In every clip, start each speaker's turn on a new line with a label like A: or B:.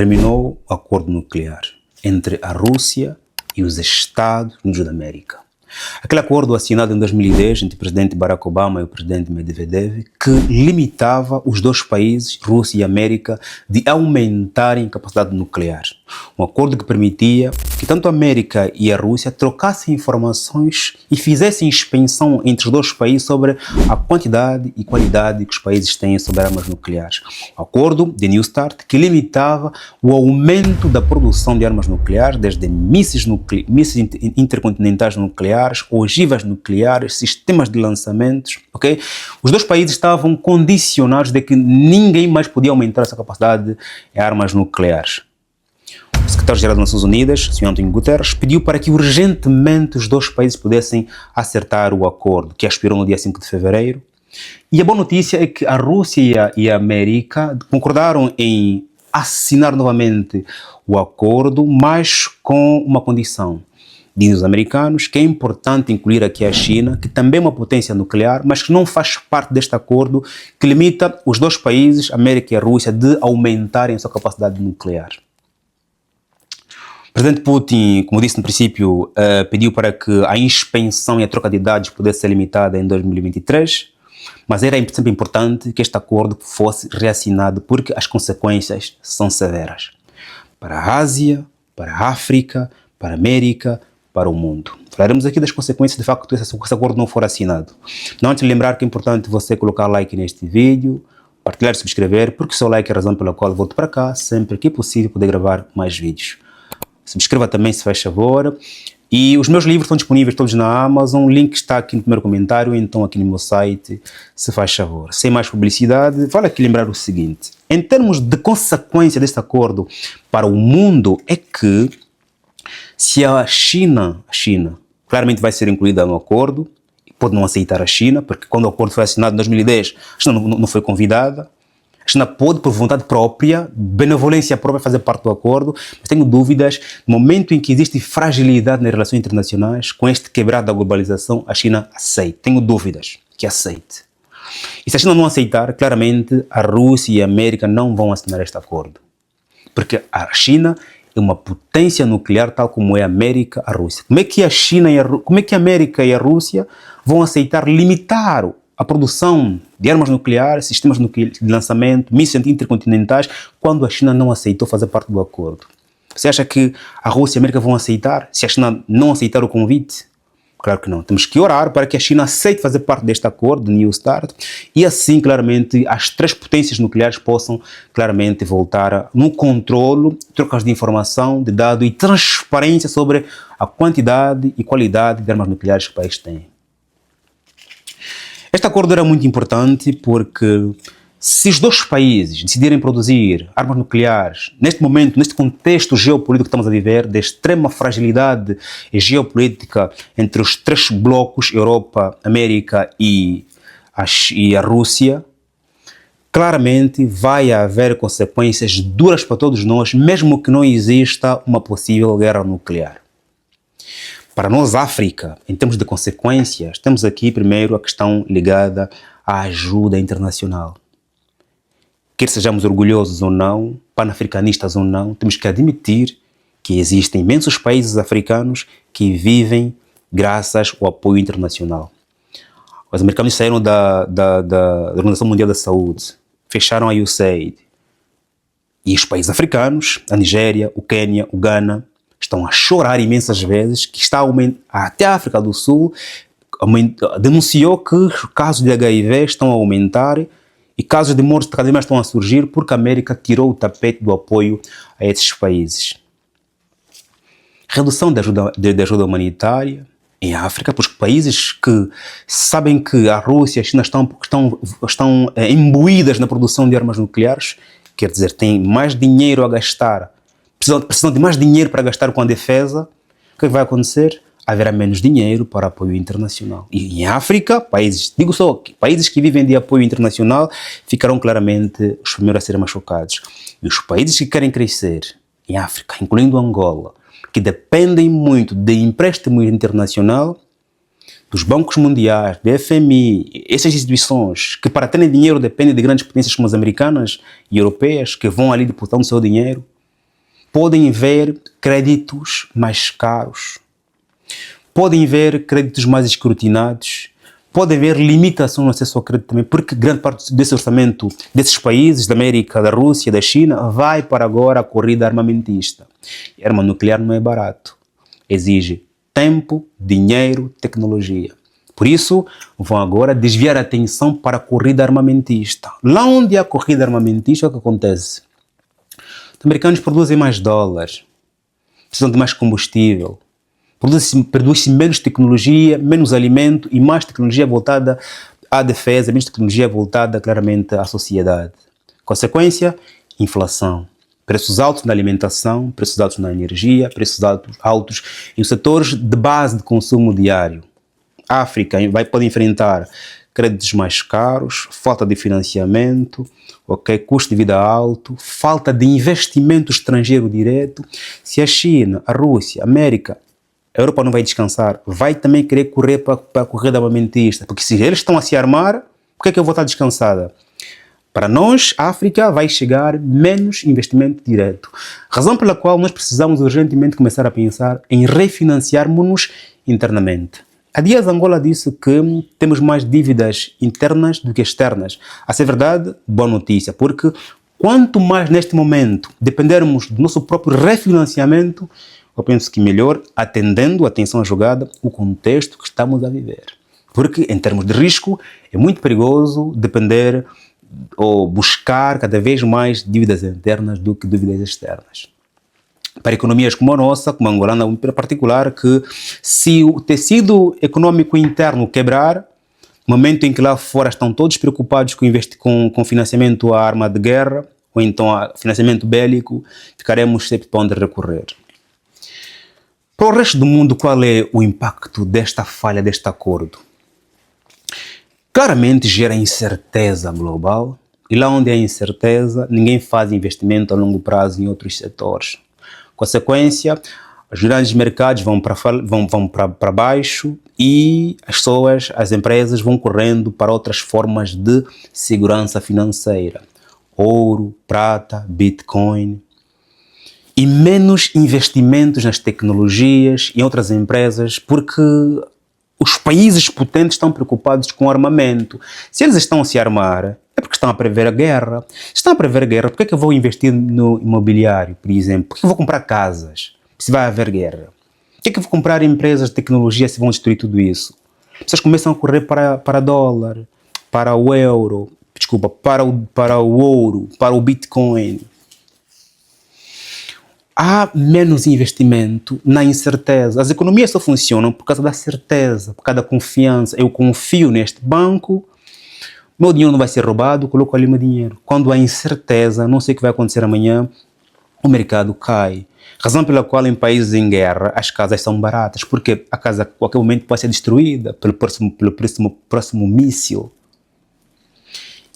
A: Terminou o acordo nuclear entre a Rússia e os Estados Unidos da América. Aquele acordo assinado em 2010 entre o presidente Barack Obama e o presidente Medvedev, que limitava os dois países, Rússia e América, de aumentarem a capacidade nuclear. Um acordo que permitia que tanto a América e a Rússia trocassem informações e fizessem inspeção entre os dois países sobre a quantidade e qualidade que os países têm sobre armas nucleares. O acordo de New START, que limitava o aumento da produção de armas nucleares, desde mísseis intercontinentais nucleares, ogivas nucleares, sistemas de lançamentos, ok? Os dois países estavam condicionados de que ninguém mais podia aumentar essa capacidade em armas nucleares. O secretário-geral das Nações Unidas, o Sr. António Guterres, pediu para que urgentemente os dois países pudessem acertar o acordo, que expirou no dia 5 de fevereiro. E a boa notícia é que a Rússia e a América concordaram em assinar novamente o acordo, mas com uma condição. Dizem os americanos que é importante incluir aqui a China, que também é uma potência nuclear, mas que não faz parte deste acordo que limita os dois países, a América e a Rússia, de aumentarem a sua capacidade nuclear. O presidente Putin, como disse no princípio, pediu para que a inspeção e a troca de dados pudesse ser limitada em 2023, mas era sempre importante que este acordo fosse reassinado porque as consequências são severas. Para a Ásia, para a África, para a América, para o mundo. Falaremos aqui das consequências de facto se esse acordo não for assinado. Não antes de lembrar que é importante você colocar like neste vídeo, partilhar e subscrever, porque o seu like é a razão pela qual volto para cá, sempre que possível, poder gravar mais vídeos. Subscreva também, se faz favor. E os meus livros estão disponíveis todos na Amazon, o link está aqui no primeiro comentário, então aqui no meu site, se faz favor. Sem mais publicidade, vale aqui lembrar o seguinte, em termos de consequência deste acordo para o mundo, é que se a China claramente vai ser incluída no acordo, pode não aceitar a China, porque quando o acordo foi assinado em 2010, a China não foi convidada. A China pode, por vontade própria, benevolência própria, fazer parte do acordo, mas tenho dúvidas, no momento em que existe fragilidade nas relações internacionais, com este quebrado da globalização, a China aceita. Tenho dúvidas que aceite. E se a China não aceitar, claramente a Rússia e a América não vão assinar este acordo. Porque a China é uma potência nuclear, tal como é a América, a Rússia. Como é que a América e a Rússia vão aceitar limitar a produção de armas nucleares, sistemas de lançamento, mísseis intercontinentais, quando a China não aceitou fazer parte do acordo? Você acha que a Rússia e a América vão aceitar se a China não aceitar o convite? Claro que não. Temos que orar para que a China aceite fazer parte deste acordo, de New START, e assim, claramente, as três potências nucleares possam, claramente, voltar no controle, trocas de informação, de dados e transparência sobre a quantidade e qualidade de armas nucleares que o país tem. Este acordo era muito importante porque se os dois países decidirem produzir armas nucleares, neste momento, neste contexto geopolítico que estamos a viver, de extrema fragilidade geopolítica entre os três blocos, Europa, América e a Rússia, claramente vai haver consequências duras para todos nós, mesmo que não exista uma possível guerra nuclear. Para nós, África, em termos de consequências, temos aqui primeiro a questão ligada à ajuda internacional. Quer sejamos orgulhosos ou não, panafricanistas ou não, temos que admitir que existem imensos países africanos que vivem graças ao apoio internacional. Os americanos saíram da Organização Mundial da Saúde, fecharam a USAID. E os países africanos, a Nigéria, o Quênia, o Ghana, estão a chorar imensas vezes que até a África do Sul denunciou que os casos de HIV estão a aumentar e casos de mortes cada vez mais estão a surgir porque a América tirou o tapete do apoio a esses países. Redução da ajuda humanitária em África, porque países que sabem que a Rússia e a China estão imbuídas na produção de armas nucleares, quer dizer, têm mais dinheiro a gastar, precisam de mais dinheiro para gastar com a defesa, o que vai acontecer? Haverá menos dinheiro para apoio internacional. E em África, países que vivem de apoio internacional ficarão claramente os primeiros a serem machucados. E os países que querem crescer em África, incluindo Angola, que dependem muito de empréstimo internacional, dos bancos mundiais, do FMI, essas instituições que para terem dinheiro dependem de grandes potências como as americanas e europeias, que vão ali depositar o seu dinheiro, podem ver créditos mais caros, podem ver créditos mais escrutinados, pode haver limitação no acesso ao crédito também, porque grande parte desse orçamento desses países, da América, da Rússia, da China, vai para agora a corrida armamentista. E arma nuclear não é barato. Exige tempo, dinheiro, tecnologia. Por isso, vão agora desviar a atenção para a corrida armamentista. Lá onde há corrida armamentista, o que acontece? Os americanos produzem mais dólares, precisam de mais combustível, produz-se menos tecnologia, menos alimento e mais tecnologia voltada à defesa, menos tecnologia voltada claramente à sociedade. Consequência, inflação. Preços altos na alimentação, preços altos na energia, preços altos em setores de base de consumo diário. A África pode enfrentar créditos mais caros, falta de financiamento, custo de vida alto, falta de investimento estrangeiro direto. Se a China, a Rússia, a América, a Europa não vai descansar, vai também querer correr para a corrida armamentista, porque se eles estão a se armar, por que eu vou estar descansada? Para nós, a África vai chegar menos investimento direto. Razão pela qual nós precisamos urgentemente começar a pensar em refinanciarmos-nos internamente. Há dias Angola disse que temos mais dívidas internas do que externas. A ser verdade, boa notícia, porque quanto mais neste momento dependermos do nosso próprio refinanciamento, eu penso que melhor, atendendo a atenção jogada, o contexto que estamos a viver. Porque, em termos de risco, é muito perigoso depender ou buscar cada vez mais dívidas internas do que dívidas externas. Para economias como a nossa, como a angolana em particular, que se o tecido econômico interno quebrar, no momento em que lá fora estão todos preocupados com financiamento à arma de guerra, ou então a financiamento bélico, ficaremos sempre para onde recorrer. Para o resto do mundo, qual é o impacto desta falha, deste acordo? Claramente gera incerteza global, e lá onde há incerteza, ninguém faz investimento a longo prazo em outros setores. Consequência, os grandes mercados vão para baixo e as pessoas, as empresas vão correndo para outras formas de segurança financeira. Ouro, prata, Bitcoin. E menos investimentos nas tecnologias e outras empresas, porque os países potentes estão preocupados com armamento. Se eles estão a se armar, é porque estão a prever a guerra. Se estão a prever a guerra, por que eu vou investir no imobiliário, por exemplo? Por que eu vou comprar casas, se vai haver guerra? Por que eu vou comprar empresas de tecnologia se vão destruir tudo isso? As pessoas começam a correr para dólar, para o euro, para o ouro, para o Bitcoin. Há menos investimento na incerteza. As economias só funcionam por causa da certeza, por causa da confiança. Eu confio neste banco, meu dinheiro não vai ser roubado, coloco ali meu dinheiro. Quando há incerteza, não sei o que vai acontecer amanhã, o mercado cai. Razão pela qual em países em guerra as casas são baratas, porque a casa a qualquer momento pode ser destruída pelo próximo míssil.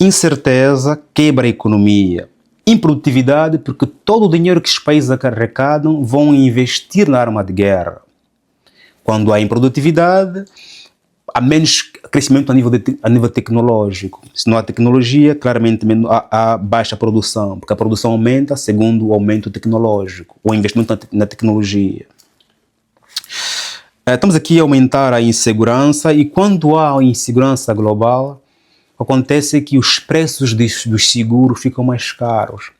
A: Incerteza quebra a economia. Improdutividade, porque todo o dinheiro que os países arrecadam vão investir na arma de guerra. Quando há improdutividade, há menos crescimento a nível tecnológico. Se não há tecnologia, claramente há baixa produção, porque a produção aumenta segundo o aumento tecnológico, o investimento na tecnologia. Estamos aqui a aumentar a insegurança, e quando há insegurança global, acontece que os preços dos seguros ficam mais caros.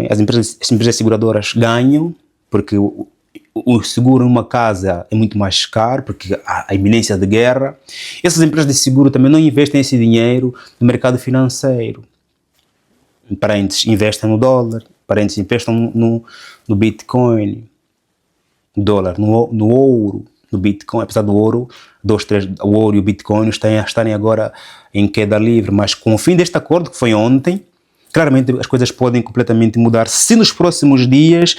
A: As empresas seguradoras ganham, porque o seguro numa casa é muito mais caro, porque há a iminência de guerra. Essas empresas de seguro também não investem esse dinheiro no mercado financeiro. Parentes investem no dólar, parentes investem no Bitcoin, dólar, no ouro, no Bitcoin, apesar do ouro, o ouro e o Bitcoin estarem agora em queda livre, mas com o fim deste acordo, que foi ontem, claramente as coisas podem completamente mudar se nos próximos dias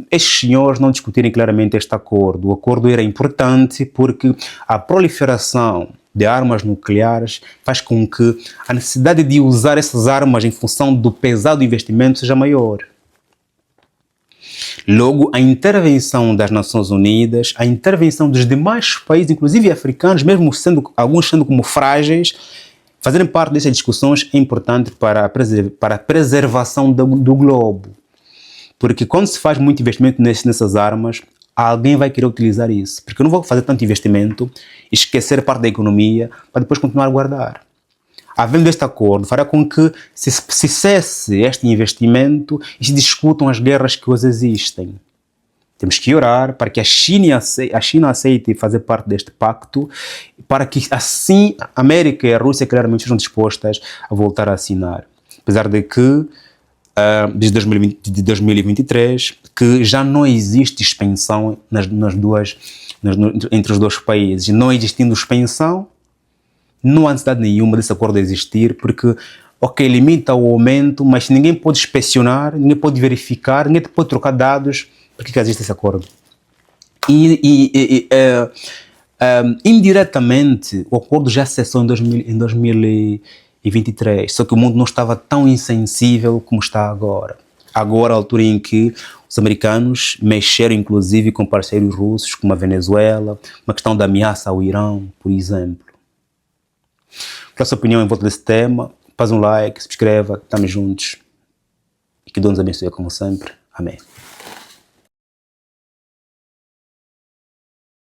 A: estes senhores não discutirem claramente este acordo. O acordo era importante porque a proliferação de armas nucleares faz com que a necessidade de usar essas armas em função do pesado investimento seja maior. Logo, a intervenção das Nações Unidas, a intervenção dos demais países, inclusive africanos, mesmo alguns sendo como frágeis, fazerem parte dessas discussões é importante para a preservação do globo. Porque quando se faz muito investimento nessas armas, alguém vai querer utilizar isso. Porque eu não vou fazer tanto investimento e esquecer parte da economia para depois continuar a guardar. Havendo este acordo, fará com que se cesse este investimento e se discutam as guerras que hoje existem. Temos que orar para que a China aceite fazer parte deste pacto, para que assim a América e a Rússia claramente estejam dispostas a voltar a assinar. Apesar de que, desde 2023, que já não existe suspensão entre os dois países. Não existindo suspensão, não há necessidade nenhuma desse acordo existir, porque, ok, limita o aumento, mas ninguém pode inspecionar, ninguém pode verificar, ninguém pode trocar dados. Por que existe esse acordo? Indiretamente, o acordo já cessou em 2023, só que o mundo não estava tão insensível como está agora. Agora, a altura em que os americanos mexeram, inclusive, com parceiros russos, como a Venezuela, uma questão da ameaça ao Irão, por exemplo. Qual a sua opinião em volta desse tema? Faz um like, subscreva, estamos juntos. E que Deus nos abençoe como sempre. Amém.